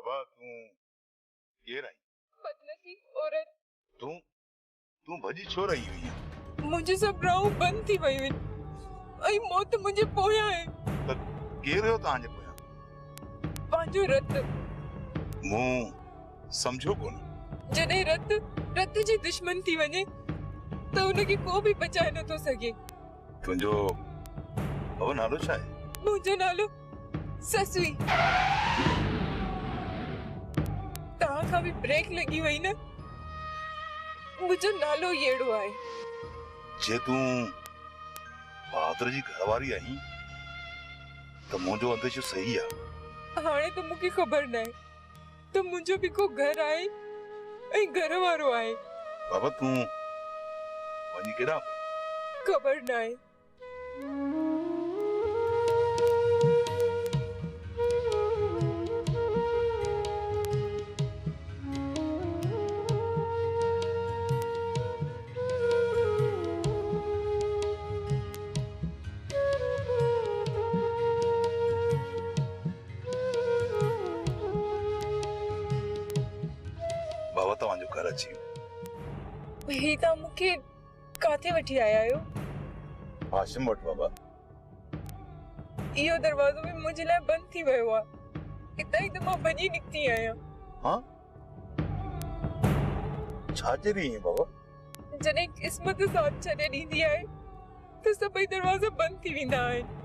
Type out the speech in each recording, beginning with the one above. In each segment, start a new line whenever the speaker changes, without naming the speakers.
बाबा तू केर आई?
बदनसीब औरत।
तू भजी छो रही हुई है?
मुझे सब राह बंद थी वई हुई। ऐं मौत मुझे पोया है।
त केर हो तांजे पोया?
पांजो रत।
मु समझो कोन।
जने रत जी दुश्मन थी वने तो उनके को भी बचाए न तो सके।
तुंजो वो नालो छा है?
मुझो नालो ससुई। तहां का भी ब्रेक लगी वई न। मुझो नालो येड़ो आए।
जे तू बहादुर जी घरवारी आई तो मुझो अंदेशो सही है।
हाणे तो मुझे खबर न है तो मुझो भी को घर आए ऐं घर वारो आए।
बाबा तू वनी केड़ा?
खबर न है।
बाबा तवांजो घर अची
ही ता मुखे काथे वठी आया आयो?
हाशिम वट बाबा।
इहो दरवाजो भी मुझे लाइ बंद थी वयो आ। इतां ही तो मां भजी निकती आया।
हाँ? छाजे रही है बाबा?
जने किस्मत साथ छड़े दींदी आए तो सभई दरवाजा बंद थी विंदा आहिनि।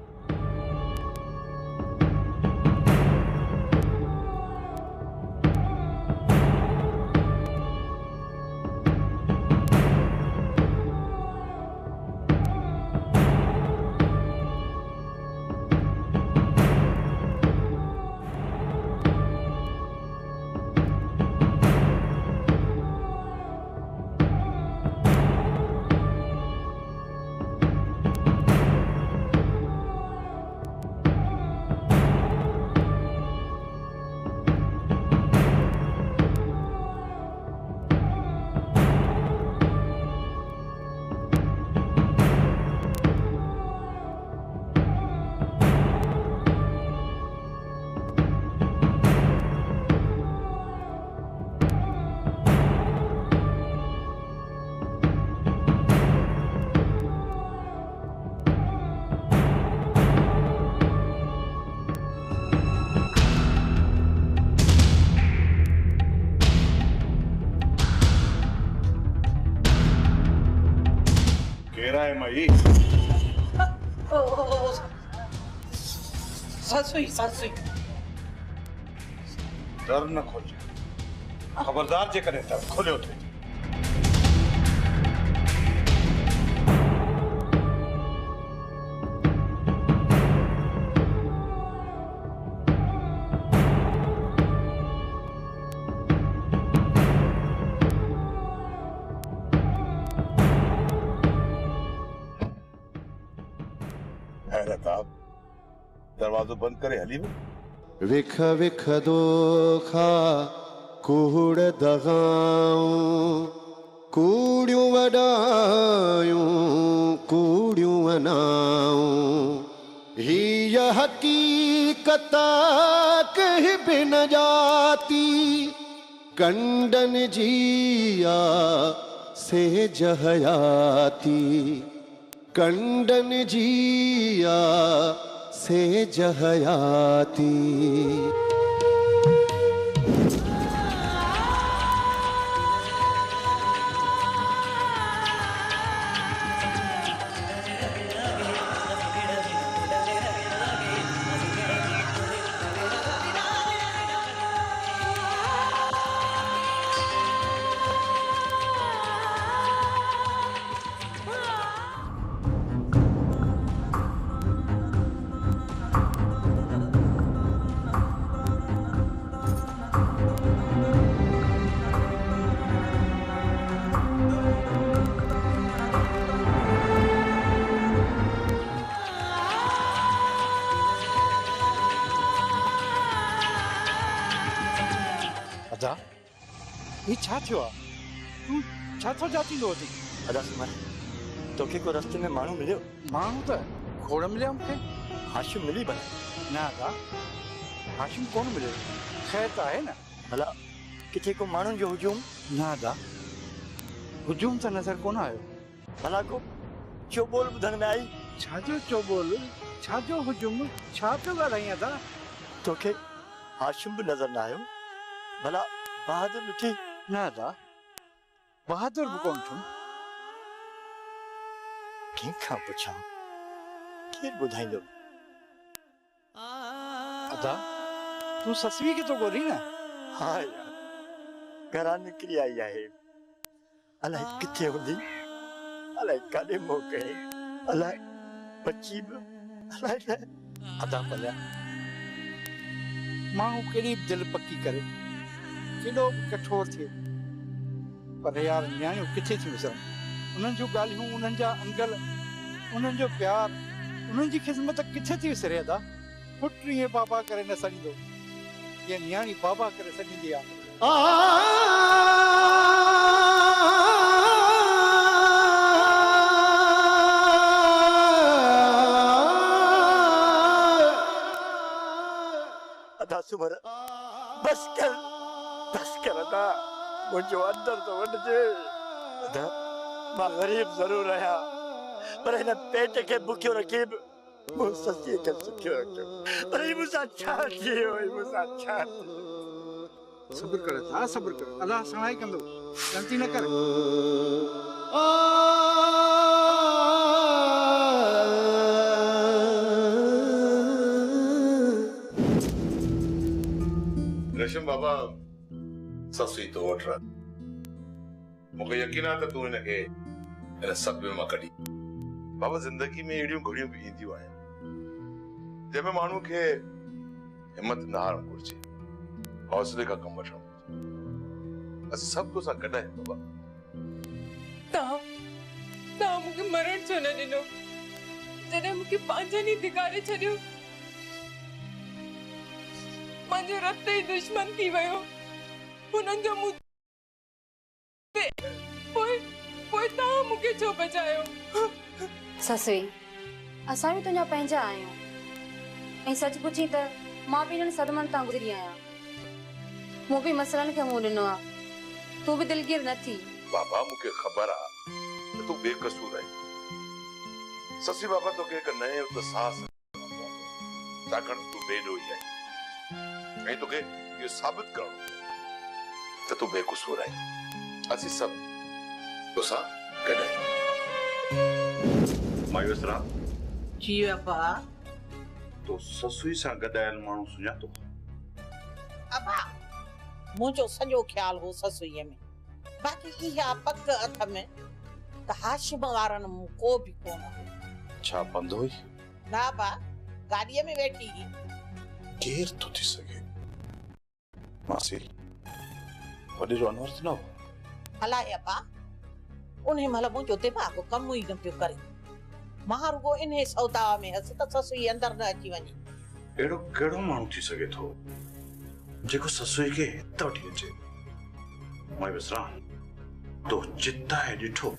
केरा है मई?
सासुई
दर न खोल। खबरदार जे करे दर खोलियो थे। दरवाजो बंद करे हली में।
विख विख दोखा कूड़ दगाऊं कूड़ियों वडायूं कूड़ियों अनाऊं ही यह हकीकत कहीं भी न जाती कंडन जिया से जहयाती कंडन जिया से जहयाती।
अदा ये छा थियो आ? तू छा थो जाती लो थी?
अदा सुमन तोखे को रास्ते में माण्हू मिलियो?
माण्हू त खोड़ मिलिया मूंखे।
हाशिम मिली बने?
न अदा हाशिम कोन मिलियो। ख़ैर त आहे न?
भला किथे को माण्हुनि जो हुजूम?
न अदा, हुजूम त नज़र कोन आयो।
भला को चोबोल ॿुधण में आई?
छाजो चोबोल, छाजो हुजूम, छा पियो ॻाल्हाईं अदा?
तोखे हाशिम बि नज़र न आयो? भला बहादुर ॾिठी?
न अदा, बहादुर बि कोन थियुमि।
कंहिंखां पुछां, केरु ॿुधाईंदो?
अदा, तूं ससवी खे थो ॻोल्ही न?
हा यार, घरां निकिरी आई आहे। अलाए किथे हूंदी, अलाए काॾे मोके, अलाए बची बि, अलाए न।
अदा भलिया, माण्हू केॾी बि दिलि पकी करे, केॾो बि कठोर थिए, पर यार न्याणियूं किथे थियूं विसरनि? उन्हनि जूं ॻाल्हियूं, उन्हनि जा अंगल, उन्हनि जो प्यार, उन्हनि जी ख़िदमत किथे थी विसरे अदा? पुटु ईअं बाबा करे न सघंदो, ये न्याणी बाबा करे सघंदी आहे।
अदा सुमर, बस कर अदा, मुंहिंजो अंदर तो वञिजे। अदा, मां ग़रीब ज़रूर आहियां, पर हिन पेट खे बुखियो रखी बि मूं ससीअ खे सुखियो रखियो। पर ही मूंसां छा थियो? मूंसां छा थियो?
सब्र कर अदा, सब्र कर, अल्लाह सहाय कंदो, गलती न कर।
रेशम बाबा ससुई तो वठ रहा, मूंखे यकीन आहे त तूं हिनखे हिन सभ मां कढी। बाबा ज़िंदगी में अहिड़ियूं घड़ियूं बि ईंदियूं आहिनि जंहिंमें माण्हू खे हिमत न हारणु घुरिजे, हौसले खां कमु वठणु घुरिजे। असां सभु तोसां गॾु आहियूं बाबा।
तव्हां मूंखे मरण छो न ॾिनो? जॾहिं मूंखे पंहिंजनि ई धिकारे छॾियो, मुंहिंजो रत ई दुश्मन थी वियो, हुननि जो मूं पोइ तव्हां मूंखे छो बचायो?
ससुई, असां बि तुंहिंजा पंहिंजा आहियूं, ऐं सच पुछी त मां बि हिननि सदमनि तां गुज़री आहियां। मूं बि मसइलनि खे मुंहुं ॾिनो आहे, तूं बि दिलगीर न थी।
बाबा मूंखे ख़बर आहे त तूं बेकसूर आहीं। ससी बाबा तोखे हिकु नए साहस छाकाणि तूं बेॾोही आहीं, ऐं तोखे इहो साबित करणो त तूं बेकसूर आहीं। असीं सभु तोसां गॾु आहियूं। मायूस राम
जी अबा।
तो ससुई सां गॾायल माण्हू सुञातो?
अबा, मुंहिंजो सॼो ख़्याल हो ससुईअ में, बाक़ी इहा पक अथ में त हाशिम वारनि मूं को बि कोन हो।
छा बंद हुई?
ना बा, गाॾीअ में वेठी हुई।
केर तो थी सघे? मासी वॾे जो अनवर न हो?
अलाए अबा, उन महिल मुंहिंजो दिमाग़ कमु ई न पियो करे। मां रुगो इन सौदा में हस त ससुई अंदर न अची वञे।
अहिड़ो कहिड़ो माण्हू थी सघे थो जेको ससुई खे हिते वठी अचे? मां विसरा तो चिताए ॾिठो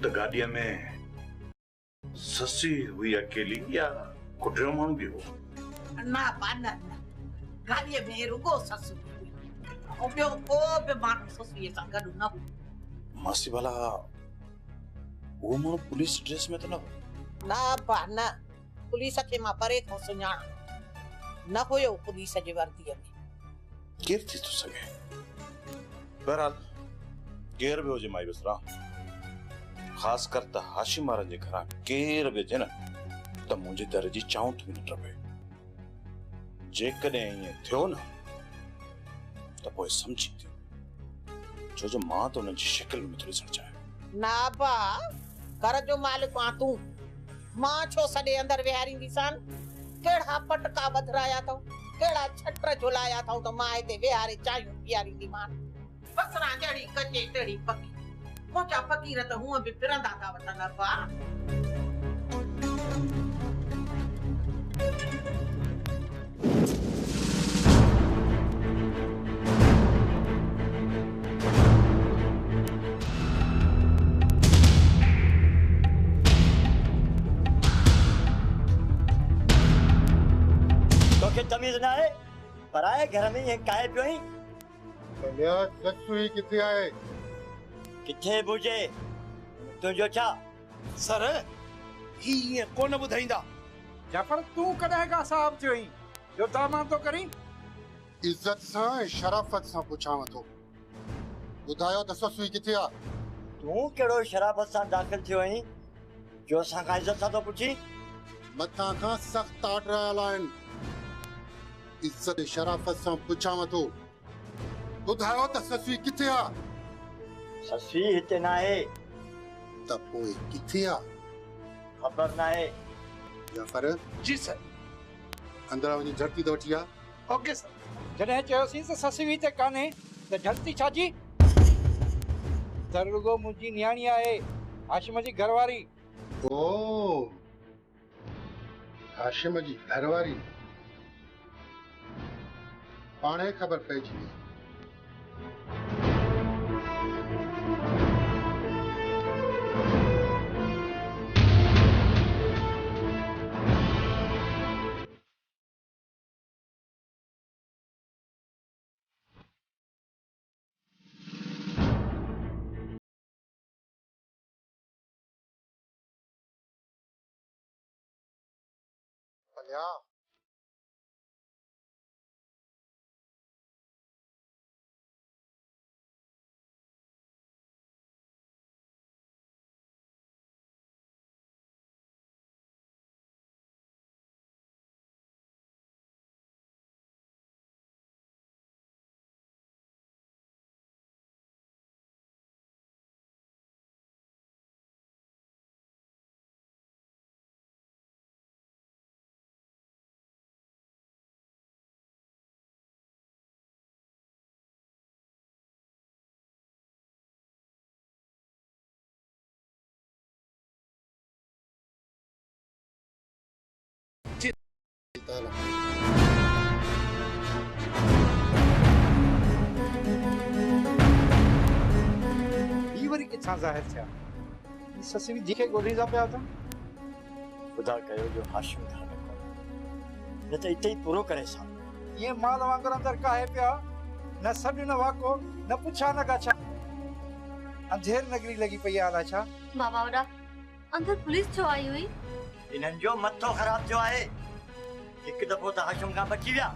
त गाॾीअ में ससी हुई अकेली या को टियों माण्हू बि हो?
ना बा न, गाॾीअ में रुगो ससु हुई, ऐं ॿियो को बि माण्हू ससुईअ सां गॾु न हो।
मासी भला वो माण्हू पुलिस ड्रेस में तो न हो?
ना बा न, पुलिस खे मां परे खां सुञाणां, न हुयो पुलिस जे वर्दीअ में।
केर थी तो सघे? बहरहाल केर बि हुजे माई बसरा, ख़ासि कर त हाशिम वारनि जे घरां केर बि अचे न त मुंहिंजे दर जी चाऊं बि न टपे। जेकॾहिं ईअं थियो न त पोइ सम्झी थियो, छो जो मां त उन्हनि जी शिकिल में थो ॾिसणु चाहियां।
ना बा, घर जो मालिक आं तूं, मां छो सॾे अंदर विहारींदीसान? कहिड़ा पटका बधराया अथऊं, कहिड़ा छट झुलाया अथऊं त मां हिते विहारे चायूं पीआरींदीमान? बसरा जहिड़ी कचे तहिड़ी पकी, मुंहिंजा फ़क़ीर त हूअं बि फिरंदा था वठनि बा।
तोखे तमीज़ न आहे? पराए घर में ये काहे पियो ही
भलिया ससुई किथे आहे?
किथे बुझे तुंहिंजो छा?
सर ही कोन ॿुधाईंदा।
जाफर तूं कॾहिं खां साहब थियो आहीं जो दामाद तो करीं?
इज्जत सां ऐं शराफ़त सां पुछांव थो। ॿुधायो त ससुई किथे आहे?
तूं कहिड़ो शराबत सां दाख़िल थियो आहीं जो असां खां इज़त सां थो पुछी?
मथां खां सख़्त आर्डर आयल आहिनि। इज्जत ऐं शराफ़त सां पुछांव थो। ॿुधायो त ससुई किथे आहे?
ससुई हिते न आहे।
त पोइ किथे आहे?
ख़बर न आहे।
जाफर
जी सर।
अंदरां वञी झड़ती त वठी आ।
Okay sir.
जॾहिं चयोसीं त ससुई हिते कान्हे त झड़ती छाजी? दरुगो मुंहिंजी नियाणी आहे, हाशिम जी घरवारी।
ओ हाशिम जी घरवारी। पाणे ख़बर पइजी वई। भलिया
ही वरी किथां ज़ाहिर थिया? ही ससुई जी खे ॻोल्हींदा पिया था।
ख़ुदा कयो जो हाशिम घर में कोन्हे, न त हिते ई पूरो करे सा।
ये माल वांगुरु अंदर काहे पिया? न सॾु न वाको न पुछा न काछा। अंधेर नगरी लगी पई आहे अलाए छा।
बाबा वॾा अंदर पुलिस छो आई हुई?
इन्हनि जो मथो ख़राब थियो आहे। हिकु दफ़ो त हाशिम खां बची विया,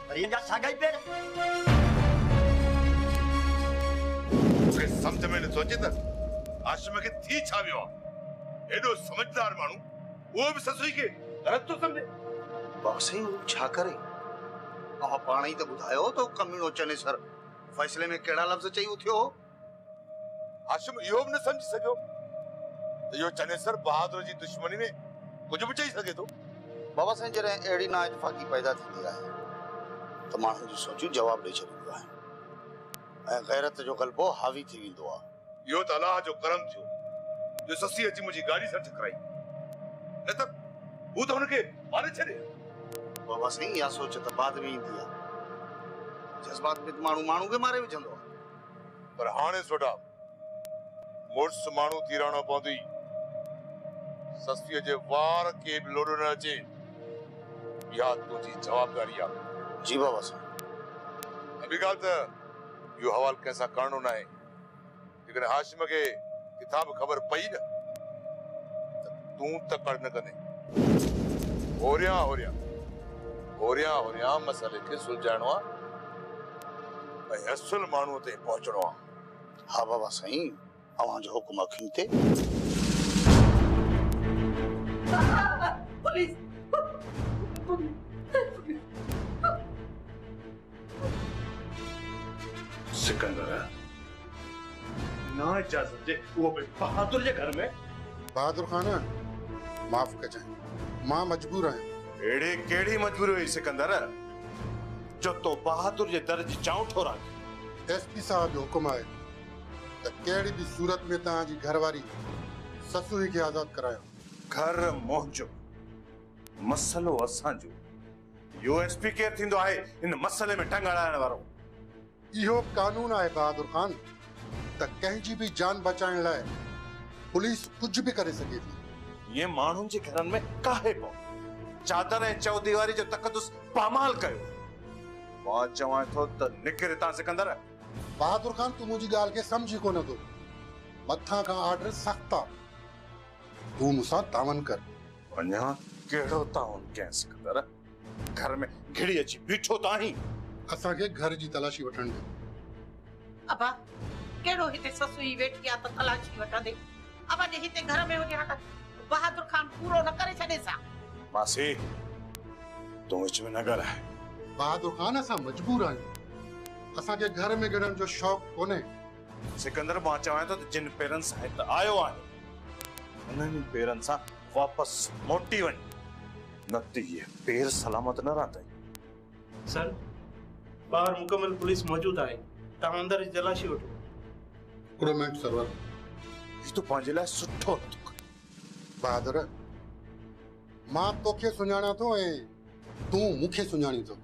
पर इन्हनि जा साॻा ई पेर।
मूंखे सम्झ में नथो अचे त हाशिम खे थी छा वियो आहे। एॾो समझदार माण्हू उहो बि ससुई खे ग़लति थो सम्झे।
बाबा साईं हू छा करे? अव्हां पाण ई त ॿुधायो तो कमीनो चने सर फ़ैसिले में कहिड़ा लफ़्ज़ चई उथियो।
हाशिम इहो बि न सम्झी सघियो त इहो चनेसर बहादुर जी दुश्मनी में कुझु बि चई सघे थो।
बाबा साईं जॾहिं अहिड़ी ना इतफ़ाक़ी पैदा थींदी आहे त माण्हुनि जी सोचूं जवाब ॾेई छॾींदियूं आहिनि ऐं गैरत जो ग़लबो हावी थी वेंदो आहे।
इहो त अलाह जो करम थियो जो ससी अची मुंहिंजी गाॾी सां टकराई, न त हू त हुनखे मारे छॾे।
बाबा साईं इहा सोच त बाद में ईंदी आहे। जज़्बात में माण्हू माण्हू खे मारे विझंदो आहे।
पर हाणे सोडा मुड़ुस माण्हू थी रहणो पवंदी। ससीअ जे वार खे बि लोॾो न अचे, इहा तुंहिंजी जवाबदारी आहे।
जी बाबा साईं।
ॿी ॻाल्हि त इहो हवालु कंहिंसां करणो न आहे। जेकॾहिं हाशिम खे किथां बि ख़बर पई न त तूं तकड़ न कंदे। होरियां होरियां होरियां होरियां मसइले खे सुलझाइणो आहे ऐं असुल माण्हूअ ते पहुचणो आहे।
हा बाबा साईं, अव्हां जो हुकुम अखियुनि ते।
पुलिस
सिकंदर ना इजाजत दे वो बहादुर जे घर में।
बहादुर खान माफ़ कजांइ, मां मजबूर आहियां।
एड़ी केड़ी मजबूरी हुई सिकंदर जो तो बहादुर जे दर जी चाऊं ठोरा?
एसपी साहब जो हुकुम आहे त कहिड़ी बि सूरत में तव्हांजी घरवारी ससुई खे आज़ाद करायो।
घर मोहजो, मसलो असांजो। यो एसपी केर थींदो आहे इन मसले में टंग अड़ाइण वारो?
इहो कानून आहे बहादुर खान त कंहिंजी बि जान बचाइण लाइ पुलिस कुझु बि करे सघे थी।
ये माण्हुनि जे घरनि में काहे पो चादर ऐं चौदीवारी जो तकदुस पामाल कयो। मां चवां थो त निकिर तां सिकंदर।
बहादुर खान तू मुझी गाल के समझी कोन तो मथा का ऑर्डर सख्त आ तू मुसा तावन कर।
वञा केड़ो तावन के सिकंदर? घर में घिड़ी अची बीठो ताही।
असा के घर जी तलाशी वठण दे।
अबा केड़ो हिते ससुई वेठी आ त तलाशी वठा दे। अबा जे हिते घर में हुजे हट बहादुर खान पूरो न करे छडे सा।
मासी तू विच में न ॻाल्हाए।
बहादुर खान असा मजबूर आहियूं। असा के घर में गिड़न जो शौक कोने।
सिकंदर मां चवां थो त जिन पेरन सां हिते आयो आहे उन्हनि पेरन सां वापस मोटी वञ न त ये पेर सलामत न रहंदा।
सर बाहर मुकम्मल पुलिस मौजूद है। तव्हां अंदर जी तलाशी वठो।
हिकिड़ो मिनट सरवर।
ही तो पंहिंजे लाइ सुठो नथो करे।
बहादुर मां तोखे सुञाणा थो ऐं तूं मूंखे सुञाणी थो।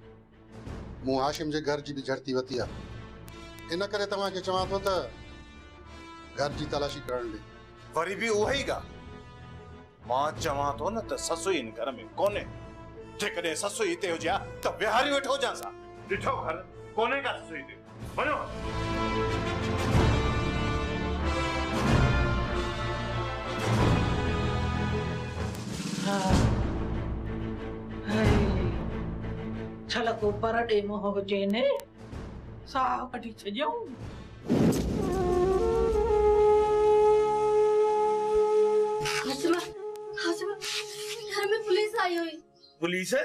मूं हाशिम जे घर जी बि झड़ती वती आहे। इन करे तव्हांखे चवां थो त घर जी तलाशी करण ॾे।
वरी बि उहा ई ॻाल्हि मां चवां थो न त ससुई इन घर में कोन्हे। जेकॾहिं ससुई हिते हुजे हा त विहारी वेठो हुजां सां। ॾिठो घर कोन्हे का ससुई हिते। वञो।
छल को परडे मोह हुजे ने साह कढी छॾियऊं।
हाशिमा हाशिमा घर में पुलिस आई हुई।
पुलिस है?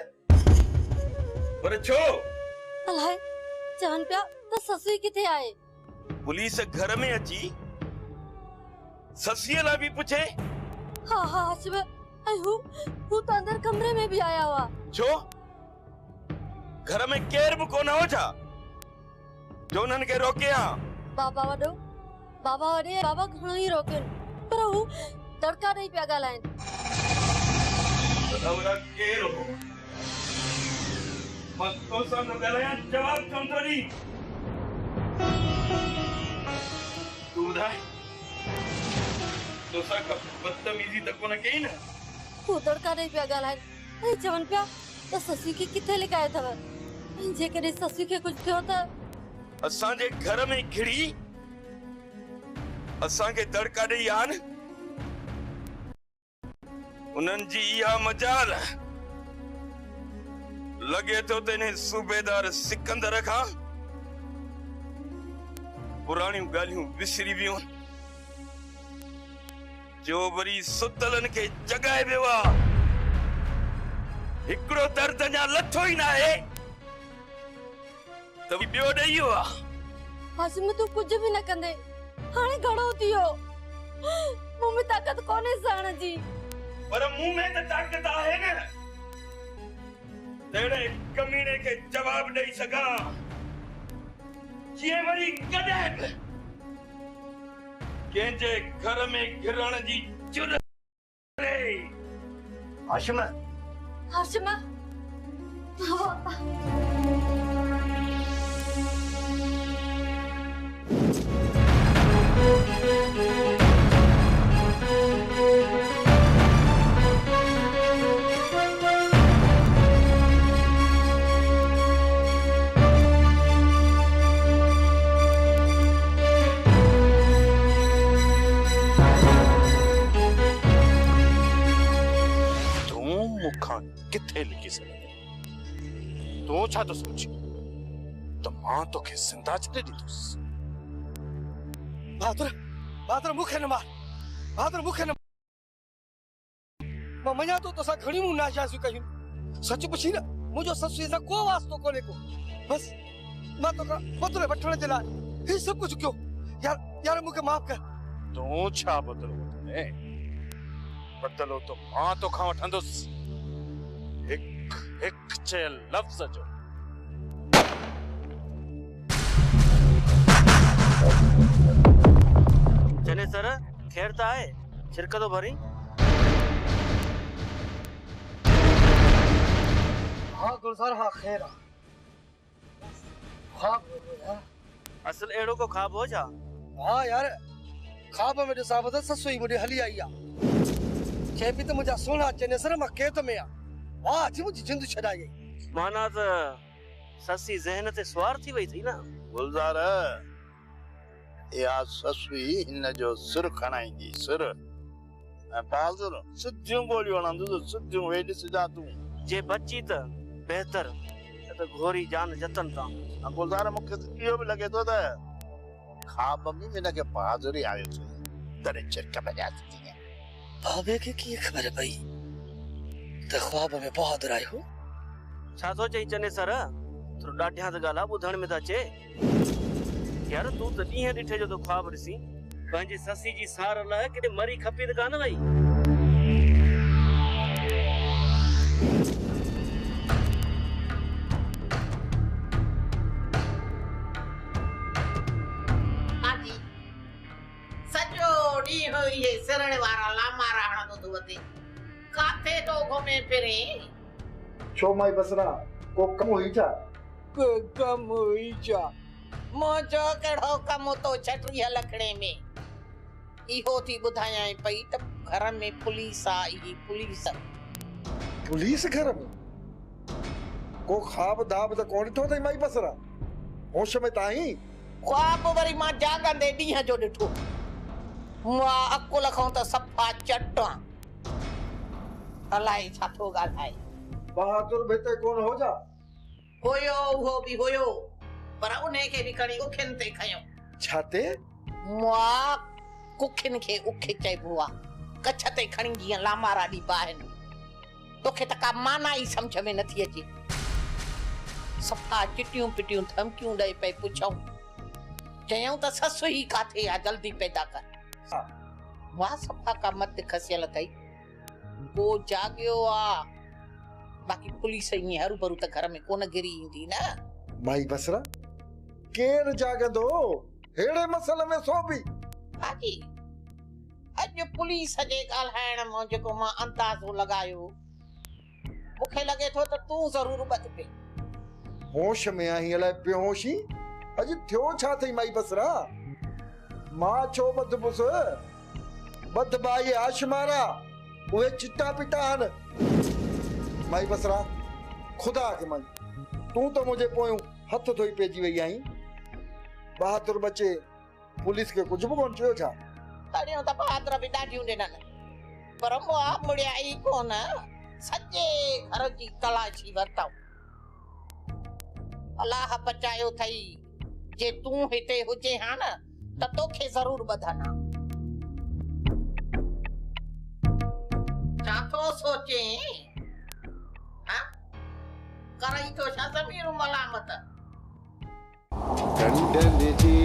पर छो?
अलाए जान पिया त ससुई किथे आहे।
पुलिस घर में अची ससीअ लाइ बि पुछे?
हाँ हाँ हाशिमा ऐं हू त अंदर कमरे में भी आया हुआ।
छो? घर में केर भी कोन हो छा जो उन्हनि खे रोके हा?
बाबा वॾो बाबा वॾे बाबा घणो ई रोकनि पर हू तड़का ॾेई पिया ॻाल्हाइनि।
बताओ केर हो? मां तो सां न ॻाल्हायां जवाब कोन थो ॾी। तूं ॿुधाए तो सां बदतमीज़ी त कोन कई न?
हू तड़का ॾेई पिया ॻाल्हाइनि ऐं चवनि पिया त ससुई खे किथे लिकायो अथव। जेकॾहिं ससुई खे कुझु थियो त
असांजे घर में घिड़ी असांखे दड़का ॾेई आन। उन्हनि जी इहा मजाल लॻे थो त इन सूबेदार सिकंदर खां पुराणियूं ॻाल्हियूं विसरी वियूं जो वरी सुतलनि खे जगाए वियो आहे। हिकिड़ो दर्द अञा लथो ई न आहे त ॿियो ॾेई वियो आहे।
हाशिम तूं कुझु बि न कंदे हाणे घणो थी वियो। मूं में ताक़त कोन्हे सहण जी।
पर मुंह में त ताक़त आहे न। तेरे कमीने खे जवाब ॾेई सघां जीअं वरी कॾहिं बि कंहिंजे घर में घिरण जी जुरत करे।
हाशिम
हाशिम
किथे लिखी सघंदे? तूं छा तो सोची त मां तोखे ज़िंदा छॾे ॾींदुसि?
बहादुर बहादुर मूंखे न मार। बहादुर मूंखे न मां मञा थो तोसां घणियूं नाजायज़ियूं कयूं। सच पुछी न मुंहिंजो ससुअ सां को वास्तो कोन्हे को। बस मां तोखां बदिलो वठण जे लाइ ही सभु कुझु कयो। यार मूंखे माफ़ कर।
तूं छा बदिलो वठंदे? बदिलो तो मां तोखां वठंदुसि हिक चयल लफ़्ज़ जो।
चने सर खैर त आहे? शिरकतो भरी?
हाँ गुलजार हाँ खैर आ। ख्वाब हो यार।
असल एड़ो को ख्वाब हो जा?
हाँ यार ख्वाब में ॾिसां त ससुई मुंहिंजी हली आई आ। चए पई त मुंहिंजा सुहिणा चने सर मां कैद में आ। वाह जी मुंहिंजी जिंद छॾाई।
माना त ससी ज़हन ते सवार थी वई थी ना।
गुलजार या ससुई इन जो सुर खणाईंदी सुर ऐं बहादुर सिधियूं गोलियूं हणंदो सिधियूं वेॾ सिधा तूं
जे बची त बेहतर त घोरी जान जतन ता।
गुलजार मूंखे इहो बि लॻे थो त ख़्वाब में हिनखे बहादुरी आयो थी तॾहिं चिरक बजा थी
भावे के की खबर पई त ख्वाब में बहादुर आयो।
छा थो चई चने सर तो ॾाढियां त ॻाल्हि ॿुधण में था अचे। यार तूं त ॾींहं ॾिठे जो तो ख्वाब ॾिसी पंहिंजी ससी जी सार लाइ किथे मरी खपी त कान वई।
सॼो ॾींहुं इहे सिरण वारा लामारा हणंदो थो वञे काथे तो घुमे फिरे।
छो माई बसरा को कम हुई छा?
कम हुई छा मुंहिंजो कहिड़ो कम तो 36 लखड़े में। इहो थी ॿुधायां पई त घर में पुलिस आ। ई
पुलिस घर में को ख्वाब दाब त कोन ॾिठो अथई माई बसरा? होश में ताईं
ख्वाब वरी मां जागंदे ॾींहं जो ॾिठो। मां अकुल खां त सफ़ा चटां अलाए छा थो ॻाल्हाए।
बहादुर भिते कोन हो जा?
हुयो उहो बि हुयो पर उन खे बि खणी उखिन ते खयो।
छाते?
मां कुखिन खे उखे चइबो आहे कच्छ ते खणी जीअं लामारा ॾीबा आहिनि। तोखे त का माना ई सम्झ में नथी अचे। सफ़ा चिटियूं पिटियूं धमकियूं ॾेई पई पुछऊं चयऊं त ससु ई काथे आहे जल्दी पैदा कर। वाह सफ़ा का मत खसियल अथई को जागियो आहे। बाक़ी पुलिस ईअं हरू भरू त घर में कोन गिरी ईंदी न।
माई बसरा केर जागंदो हेड़े मसले में सो बि।
हाजी अॼु पुलिस जे ॻाल्हाइण मां जेको मां अंदाज़ो लॻायो मूंखे लॻे थो त तूं ज़रूर ॿध पे।
होश में आहीं अलाए बेहोशी? अॼु थियो छा अथई माई बसरा? मां छो ॿधबुस? ॿधबाई आशमारा उहे चिटा पिटा आहिनि। माई बसरा खुदा के मन तू तो मुझे पोयूं हथ धोई पेजी वई आहीं। बहादुर बचे पुलिस के कुछ भी कोन चयो छा?
तड़ियों त बहादुर बि ॾाढियूं ॾिननि पर मां मुड़िया ई कोन सॼे घर जी तलाशी वरितऊं। अलाह बचायो अथई जे तूं हिते हुजे हा न त तोखे ज़रूर ॿधनि। छा थो सोचे? करई तो छा ज़मीर मलामत?
डंडन जी